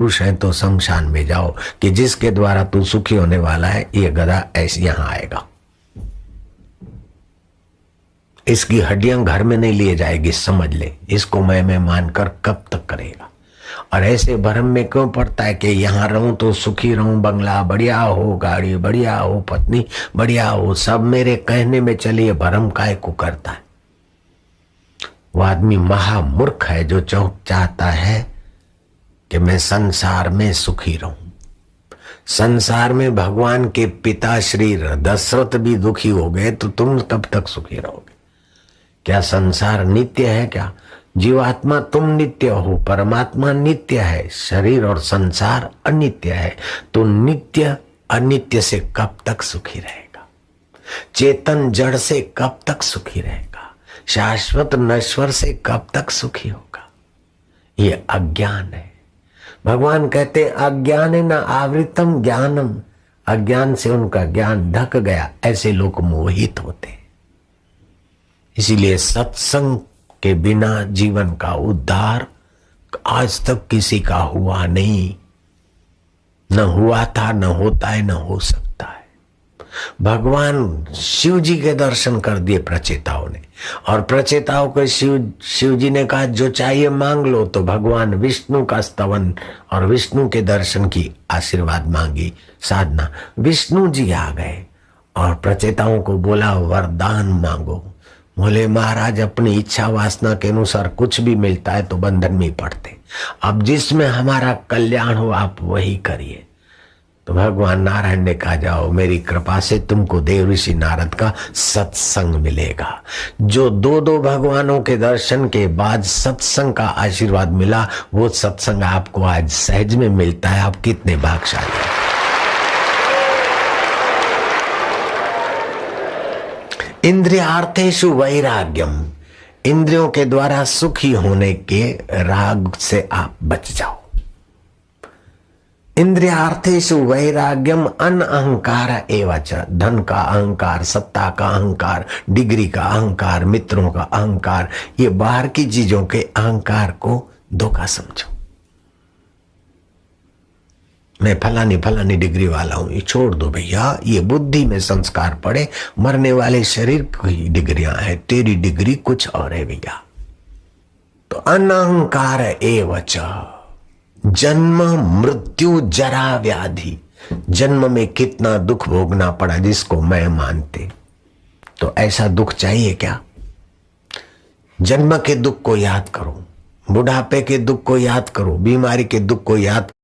पुरुष है तो शमशान में जाओ कि जिसके द्वारा तू सुखी होने वाला है ये गधा ऐसे यहां आएगा। इसकी हड्डियां घर में नहीं लिए जाएगी, समझ ले। इसको मैं मानकर कब तक करेगा? और ऐसे भ्रम में क्यों पड़ता है कि यहाँ रहूं तो सुखी रहूं, बंगला बढ़िया हो, गाड़ी बढ़िया हो, पत्नी बढ़िया हो, सब मेरे कहने में चलिए। भ्रम काय को करता है? वो आदमी महामूर्ख है जो चाहता है कि मैं संसार में सुखी रहूं। संसार में भगवान के पिता श्री दशरथ भी दुखी हो गए तो तुम कब तक सुखी रहोगे? क्या संसार नित्य है? क्या जीवात्मा तुम नित्य हो, परमात्मा नित्य है, शरीर और संसार अनित्य है। तो नित्य अनित्य से कब तक सुखी रहेगा? चेतन जड़ से कब तक सुखी रहेगा? शाश्वत नश्वर से कब तक सुखी होगा? ये अज्ञान है। भगवान कहते अज्ञान न आवृतम ज्ञानम, अज्ञान से उनका ज्ञान ढक गया, ऐसे लोग मोहित होते हैं। इसीलिए सत्संग के बिना जीवन का उद्धार आज तक किसी का हुआ नहीं, न हुआ था, न होता है, न हो सकता है। भगवान शिव जी के दर्शन कर दिए प्रचेताओं ने, और प्रचेताओं को शिव जी ने कहा जो चाहिए मांग लो। तो भगवान विष्णु का स्तवन और विष्णु के दर्शन की आशीर्वाद मांगी, साधना। विष्णु जी आ गए और प्रचेताओं को बोला वरदान मांगो। बोले महाराज अपनी इच्छा वासना के अनुसार कुछ भी मिलता है तो बंधन में पड़ते, अब जिसमें हमारा कल्याण हो आप वही करिए। तो भगवान नारायण ने कहा जाओ मेरी कृपा से तुमको देव ऋषि नारद का सत्संग मिलेगा। जो दो भगवानों के दर्शन के बाद सत्संग का आशीर्वाद मिला, वो सत्संग आपको आज सहज में मिलता है। आप कितने भाग्यशाली हैं। इंद्रियार्थेषु वैराग्यम, इंद्रियों के द्वारा सुखी होने के राग से आप बच जाओ। इंद्रियार्थेषु वैराग्यम अन अहंकार एवच, धन का अहंकार, सत्ता का अहंकार, डिग्री का अहंकार, मित्रों का अहंकार, ये बाहर की चीजों के अहंकार को धोखा समझो। मैं फलानी डिग्री वाला हूं, ये छोड़ दो भैया। ये बुद्धि में संस्कार पड़े, मरने वाले शरीर की डिग्रियां हैं, तेरी डिग्री कुछ और है भैया। तो अनहंकार एवच, जन्म मृत्यु जरा व्याधि, जन्म में कितना दुख भोगना पड़ा जिसको मैं मानते, तो ऐसा दुख चाहिए क्या? जन्म के दुख को याद करो, बुढ़ापे के दुख को याद करो, बीमारी के दुख को याद